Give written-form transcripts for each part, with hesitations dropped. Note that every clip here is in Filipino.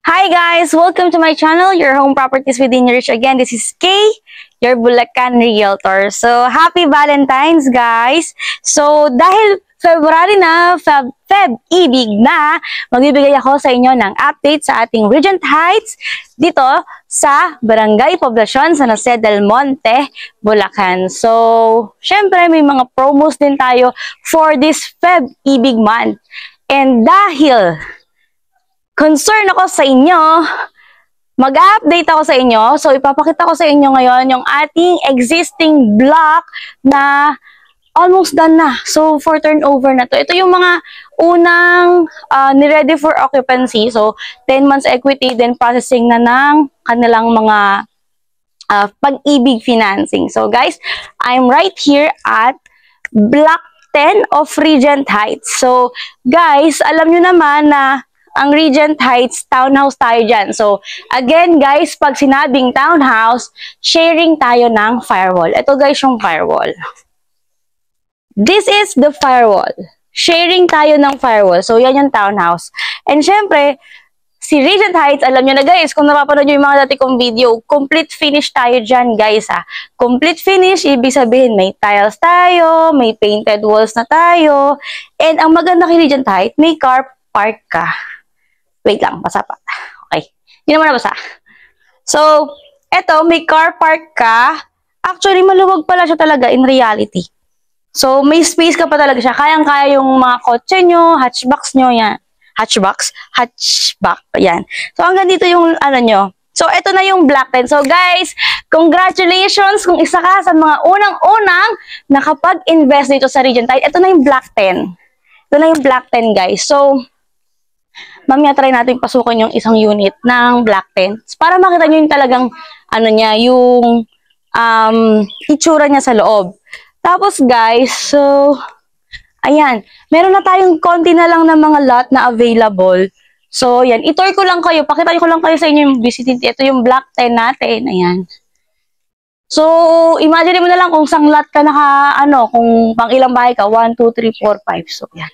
Hi guys! Welcome to my channel, your home properties within your reach. Again, this is Kay, your Bulacan Realtor. So, happy Valentine's guys! So, dahil February na, Feb-ibig na, magbibigay ako sa inyo ng update sa ating Regent Heights dito sa Barangay Poblacion, San Jose del Monte, Bulacan. So, syempre may mga promos din tayo for this Feb-ibig month. And dahil concern ako sa inyo, mag-update ako sa inyo. So, ipapakita ko sa inyo ngayon yung ating existing block na almost done na. So, for turnover na to. Ito yung mga unang ni-ready for occupancy. So, 10 months equity, then processing na ng kanilang mga pag-ibig financing. So, guys, I'm right here at Block 10 of Regent Heights. So, guys, alam nyo naman na ang Regent Heights, townhouse tayo dyan. So, again guys, pag sinabing townhouse, sharing tayo ng firewall. Ito guys yung firewall. This is the firewall. Sharing tayo ng firewall. So, yan yung townhouse. And syempre, si Regent Heights, alam nyo na guys, kung napapanood nyo yung mga dati kong video, complete finish tayo dyan guys ha. Complete finish, ibig sabihin may tiles tayo, may painted walls na tayo. And ang maganda kay Regent Heights, may car park ka. Wait lang, basa pa. Okay. Hindi naman nabasa. So, eto, may car park ka. Actually, maluwag pala siya talaga in reality. So, may space ka pa talaga siya. Kayang-kaya yung mga kotse nyo, hatchbacks nyo, yan. Hatchback. Yan. So, hanggang dito yung ano nyo. So, eto na yung Block 10. So, guys, congratulations kung isa ka sa mga unang-unang nakapag-invest dito sa Regent Heights. Ito na yung Block 10. Ito na yung Block 10, guys. So, mamaya try natin pasukin yung isang unit ng Block 10 para makita nyo yung talagang ano niya, yung itsura niya sa loob. Tapos guys, so ayan, meron na tayong konti na lang ng mga lot na available. So yan, itour ko lang kayo, pakita ko lang kayo sa inyo yung vicinity. Ito yung Block 10 natin, ayan. So, imagine mo na lang kung sang lot ka kung pang ilang bahay ka, 1, 2, 3, 4, 5. So yan,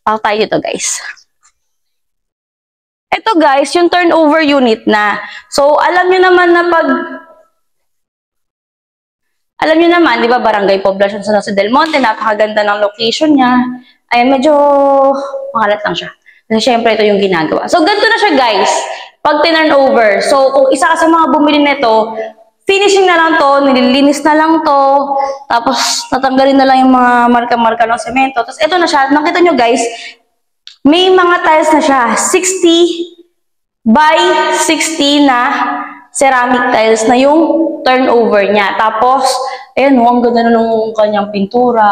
pakita tayo dito guys. Ito guys, yung turnover unit na. So, alam nyo naman, di ba, Barangay Poblacion, San Jose del Monte, napakaganda ng location niya. Ay, medyo makalat lang siya. Kasi syempre, ito yung ginagawa. So, ganito na siya guys, pag turnover. So, kung isa ka sa mga bumili nito, finishing na lang to, nililinis na lang to, tapos tatanggalin na lang yung mga marka-marka ng semento. Tapos, ito na siya. Nakita nyo guys, may mga tiles na siya, 60 by 60 na ceramic tiles na yung turnover niya. Tapos, ayan, ang ganda na nung kanyang pintura.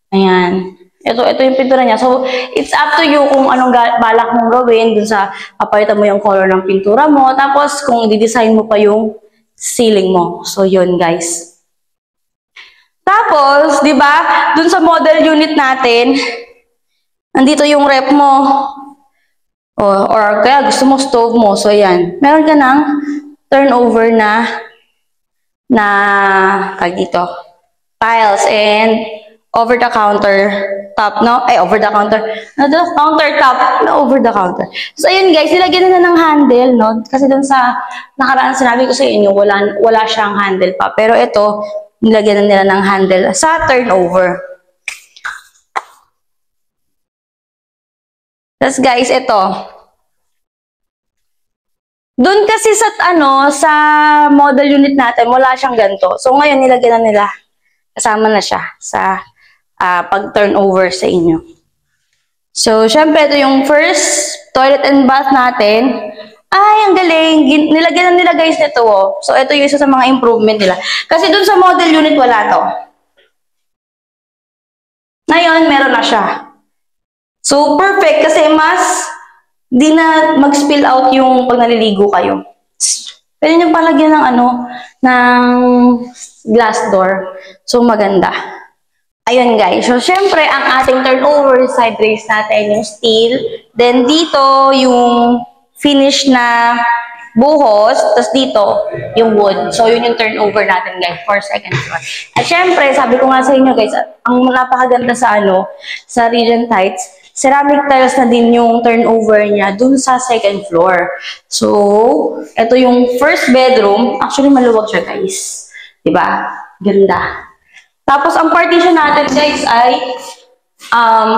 Ayan. Ito yung pintura niya. So, it's up to you kung anong balak mong gawin dun sa papalitan mo yung color ng pintura mo. Tapos, kung i-design mo pa yung ceiling mo. So, yun guys. Tapos, di ba, dun sa model unit natin, nandito yung rep mo. Or kaya gusto mo stove mo. So, ayan. Meron ka ng turnover na dito. Tiles and over the counter top, no? Ay, over the counter. Counter top na over the counter. So, ayun guys, nilagyan na ng handle, no? Kasi dun sa nakaraan sinabi ko sa inyo, wala siyang handle pa. Pero ito, nilagyan na nila ng handle sa turnover. Tapos guys, ito. Doon kasi sa model unit natin, wala siyang ganito. So ngayon nilagyan na nila. Kasama na siya sa pag-turnover sa inyo. So syempre ito yung first toilet and bath natin. Ay, ang galing. Nilagyan na nila guys nito. Oh. So ito yung isa sa mga improvement nila. Kasi doon sa model unit wala to. Ngayon meron na siya. So, perfect kasi mas di na mag-spill out yung pag naliligo kayo. Pwede nyo palagyan ng ng glass door. So, maganda. Ayun guys. So, syempre, ang ating turnover side rails natin yung steel. Then, dito yung finish na buhos. Tapos dito, yung wood. So, yun yung turnover natin guys for second floor. At syempre, sabi ko nga sa inyo guys, ang napakaganda sa sa Regent Heights, ceramic tiles na din yung turnover niya dun sa second floor. So, ito yung first bedroom. Actually, maluwag siya, guys. Diba? Ganda. Tapos, ang partition natin, guys, ay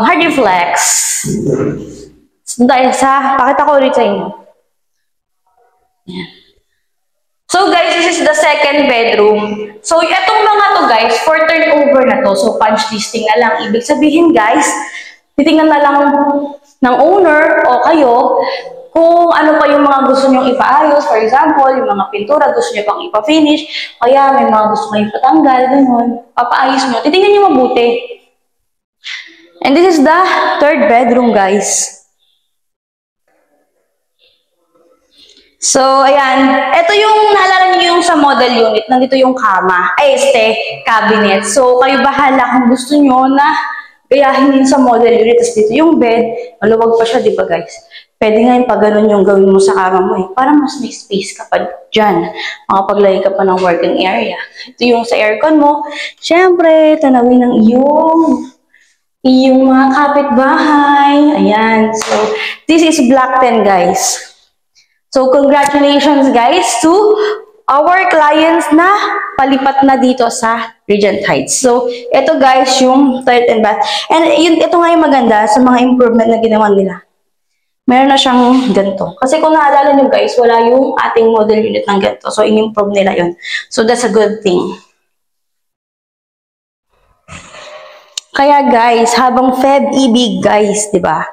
Hardiflex. So, dahil pakita ko ulit sa inyo. Ayan. So guys, this is the second bedroom. So itong mga to guys, for turnover na to. So punch listing na lang. Ibig sabihin guys, titingnan na lang ng owner o kayo kung ano pa yung mga gusto nyong ipaayos. For example, yung mga pintura gusto nyo pang ipa-finish. Kaya may mga gusto nyo ipatanggal, ganun. Papaayos nyo. Titingnan nyo mabuti. And this is the third bedroom guys. So, ayan. Ito yung, naalala niyo yung sa model unit. Nandito yung kama. Cabinet. So, kayo bahala kung gusto nyo na gayahin yun sa model unit. Tapos dito yung bed. Maluwag pa siya, di ba guys? Pwede nga yung pag ganun yung gawin mo sa kama mo eh. Para mas may space ka pa dyan. Makapaglagay ka pa ng working area. Ito yung sa aircon mo. Siyempre, tanawin ng iyong mga kapitbahay. Ayan. So, this is Black 10 guys. So, congratulations guys to our clients na palipat na dito sa Regent Heights. So, ito guys yung toilet and bath. And ito nga yung maganda sa mga improvement na ginawa nila. Meron na siyang ganito. Kasi kung naalala nyo guys, wala yung ating model unit ng ganito. So, in-improve nila yun. So, that's a good thing. Kaya guys, habang Feb-ibig guys, di ba?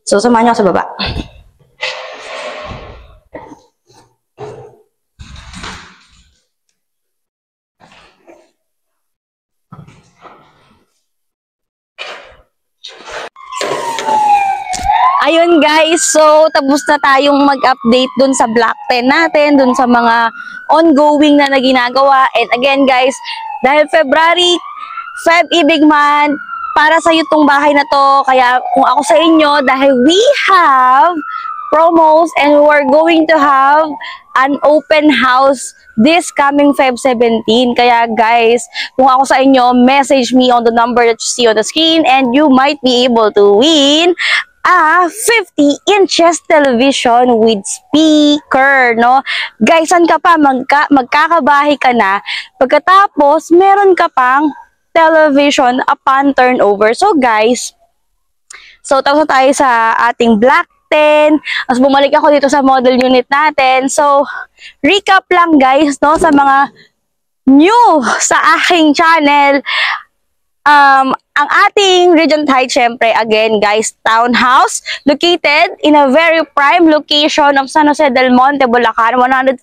So, samahan nyo sa baba. Ayun guys, so tapos na tayong mag-update dun sa Black 10 natin, dun sa mga ongoing na ginagawa. And again guys, dahil Feb-ibig month, para sa itong bahay na to, kaya kung ako sa inyo, dahil we have promos and we're going to have an open house this coming Feb 17. Kaya guys, kung ako sa inyo, message me on the number that you see on the screen and you might be able to win a 50 inches television with speaker, no? Guys, saan ka pa? Magkakabahay ka na. Pagkatapos, meron ka pang television upon turnover. So, guys, tapos na tayo sa ating Black 10. Tapos bumalik ako dito sa model unit natin. So, recap lang guys, no? Sa mga new sa aking channel. Ang ating Regent Heights, syempre, again, guys, townhouse, located in a very prime location of San Jose del Monte, Bulacan, 100%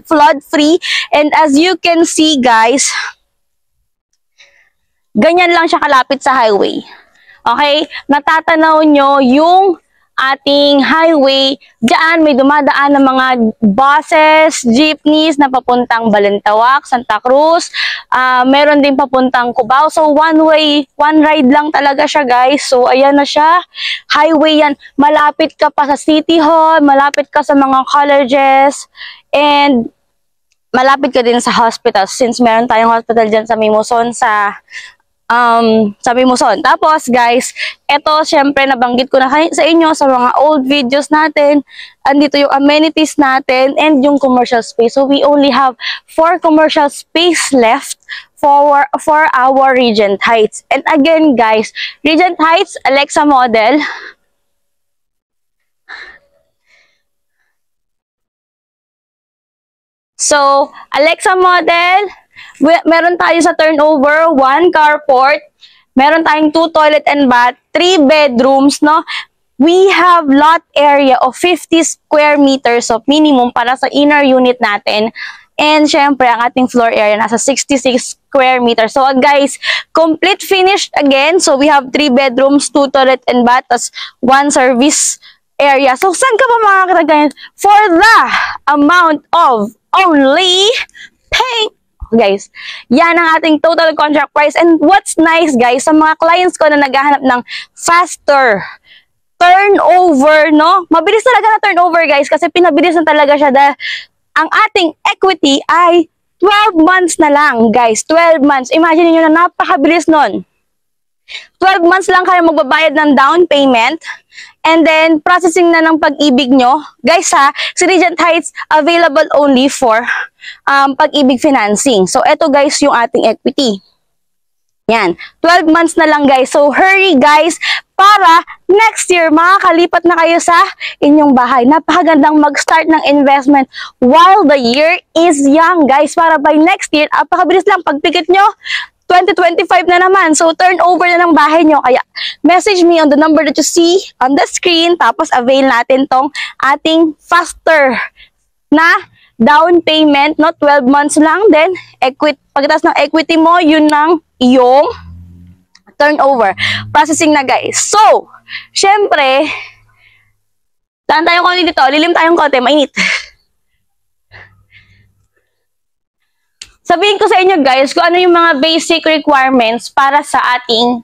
flood-free. And as you can see, guys, ganyan lang siya kalapit sa highway. Okay? Natatanaw nyo yung ating highway. Diyan may dumadaan ng mga buses, jeepneys na papuntang Balintawak, Santa Cruz. Meron din papuntang Cubao. So, one ride lang talaga siya, guys. So, ayan na siya. Highway yan. Malapit ka pa sa City Hall, malapit ka sa mga colleges, and malapit ka din sa hospital. Since meron tayong hospital dyan sa Mimoson, sa Mimoson. Tapos, guys, eto, syempre, nabanggit ko na sa inyo sa mga old videos natin. Andito yung amenities natin and yung commercial space. So, we only have 4 commercial space left for our Regent Heights. And again, guys, Regent Heights, Alexa model. So, Alexa model, meron tayo sa turnover, 1 carport, meron tayong 2 toilet and bath, 3 bedrooms, no? We have lot area of 50 square meters of minimum para sa inner unit natin. And syempre, ang ating floor area nasa 66 square meters. So guys, complete finished again. So we have 3 bedrooms, 2 toilet and bath, tas 1 service area. So saan ka ba makakita ganyan? For the amount of only pay. Guys, yan ang ating total contract price. And what's nice guys, sa mga clients ko na naghahanap ng faster turnover, no? Mabilis talaga na turnover guys, kasi pinabilis na talaga siya dahil ang ating equity ay 12 months na lang guys, 12 months. Imagine niyo na napakabilis nun. 12 months lang kayo magbabayad ng down payment. And then, processing na ng Pag-ibig nyo. Guys ha, si Regent Heights available only for Pag-ibig financing. So, ito guys yung ating equity. Yan, 12 months na lang guys. So, hurry guys para next year makakalipat na kayo sa inyong bahay. Napakagandang mag-start ng investment while the year is young guys. Para by next year, apakabilis lang pagpikit nyo. 2025 na naman. So, turnover na ng bahay nyo. Kaya, message me on the number that you see on the screen. Tapos, avail natin tong ating faster na down payment, no? 12 months lang. Then, pagkatapos ng equity mo, yun ng iyong turnover. Processing na, guys. So, syempre, saan tayong konti dito? Lilim tayong konti. Mainit. Sabihin ko sa inyo guys kung ano yung mga basic requirements para sa ating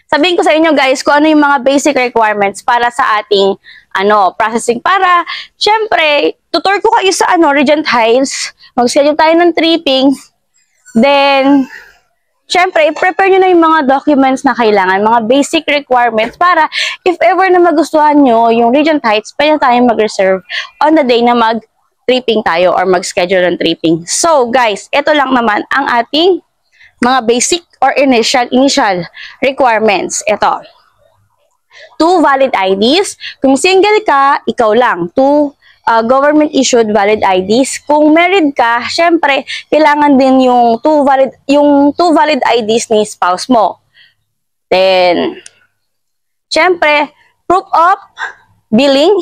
Sabihin ko sa inyo guys kung ano yung mga basic requirements para sa ating processing. Para syempre tutor ko kayo sa Regent Heights. Mag-schedule tayo ng tripping. Then syempre, prepare nyo na yung mga documents na kailangan, mga basic requirements para if ever na magustuhan nyo yung Regent Heights, pwede tayong mag-reserve on the day na mag-tripping tayo or mag-schedule ng tripping. So, guys, ito lang naman ang ating mga basic or initial requirements. Ito. 2 valid IDs. Kung single ka, ikaw lang. 2 government-issued valid IDs. Kung married ka, syempre, kailangan din yung 2 valid IDs ni spouse mo. Then, syempre, proof of billing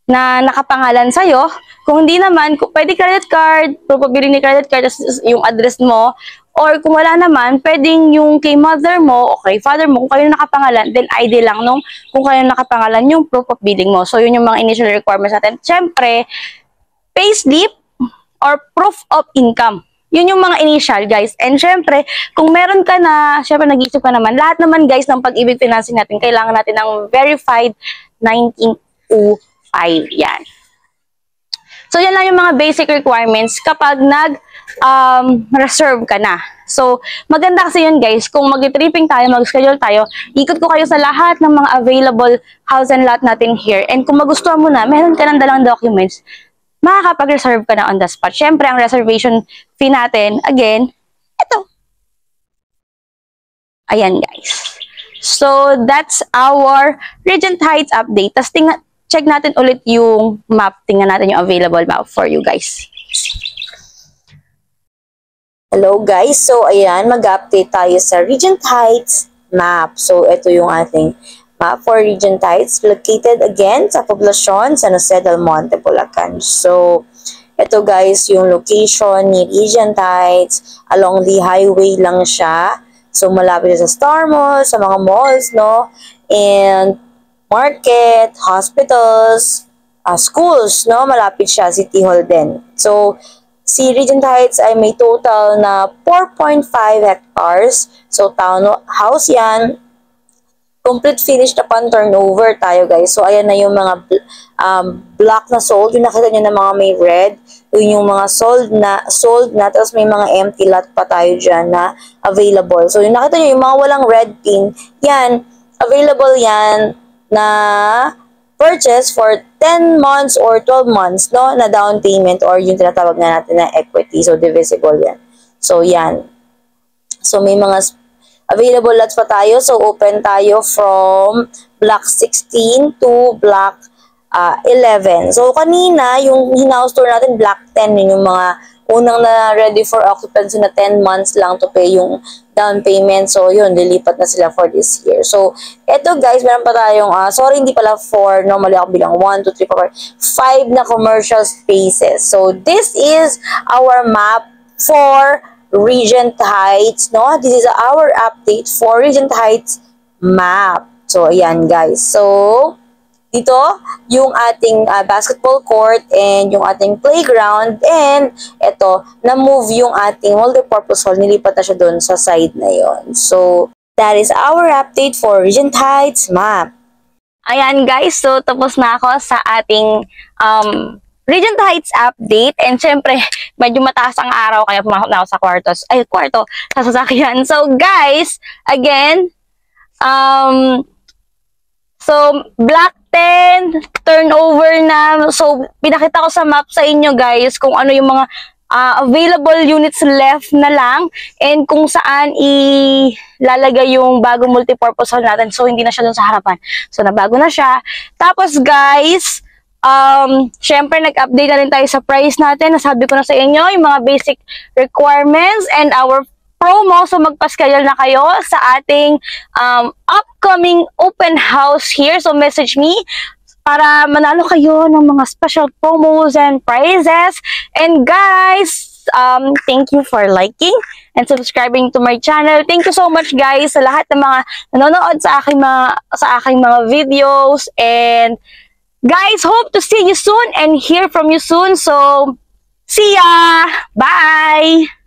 na nakapangalan sa'yo. Kung hindi naman, pwede credit card, proof of billing ni credit card, yung address mo. Or kung wala naman, pwedeng yung kay mother mo o kay father mo, kung kayo nakapangalan, then ID lang nung kung kayo nakapangalan yung proof of billing mo. So, yun yung mga initial requirements natin. Siyempre, payslip or proof of income. Yun yung mga initial, guys. And syempre, kung meron ka na, syempre nag-iisip ka naman, lahat naman, guys, ng Pag-ibig financing natin, kailangan natin ng verified 1905. Yan. So, yan lang yung mga basic requirements kapag reserve ka na. So, maganda kasi yun guys, kung mag-tripping tayo, mag-schedule tayo, ikot ko kayo sa lahat ng mga available house and lot natin here. And kung magustuhan mo na, meron ka ng dalang documents, makakapag-reserve ka na on the spot. Syempre, ang reservation fee natin, again, ito. Ayan guys. So, that's our Regent Heights update. Tapos, check natin ulit yung map. Tingnan natin yung available map for you guys. Hello guys, so ayan, mag-update tayo sa Regent Heights map. So ito yung ating map for Regent Heights, located again sa poblasyon San Jose del Monte, Bulacan. So ito guys yung location ni Regent Heights, along the highway lang siya. So malapit sa Star Mall, sa mga malls, no? And market, hospitals, schools, no? Malapit siya, City Hall din. So si Regent Heights ay may total na 4.5 hectares. So, townhouse yan. Complete finished upon turnover tayo, guys. So, ayan na yung mga block na sold. Yung nakita nyo na mga may red. Yun yung mga sold na. Tapos may mga empty lot pa tayo dyan na available. So, yung nakita nyo, yung mga walang red pin, yan, available yan na purchase for 10 months or 12 months, no, na down payment or yung tinatawag na natin na equity. So, divisible yan. So, yan. So, may mga available lots pa tayo. So, open tayo from block 16 to block 11. So, kanina, yung hinaus tour natin, block 10, yun yung mga unang na ready for occupancy na 10 months lang to pay yung down payment. So, yun, lilipat na sila for this year. So, eto guys, meron pa tayong, sorry, hindi pala 4, normally ako bilang 1, 2, 3, 4, 5 na commercial spaces. So, this is our map for Regent Heights, no? This is our update for Regent Heights map. So, ayan guys. So, dito, yung ating basketball court and yung ating playground, and eto, na-move yung ating multi-purpose hall, nilipat na siya doon sa side na yon. So, that is our update for Regent Heights map. Ayan guys, so tapos na ako sa ating Regent Heights update. And syempre, medyo mataas ang araw kaya pumasok na ako sa kwarto, sa sasakyan. So guys, again, so Block 10, turnover na. So pinakita ko sa map sa inyo guys kung ano yung mga available units left na lang and kung saan ilalagay yung bagong multipurpose hall natin. So hindi na siya dun sa harapan. So nabago na siya. Tapos guys, syempre nag-update na rin tayo sa price natin. Nasabi ko na sa inyo yung mga basic requirements and our promo. So magpa-schedule na kayo sa ating upcoming open house here. So message me para manalo kayo ng mga special promos and prizes. And guys, thank you for liking and subscribing to my channel. Thank you so much guys sa lahat ng mga nanonood sa aking mga videos. And guys, hope to see you soon and hear from you soon. So, see ya! Bye!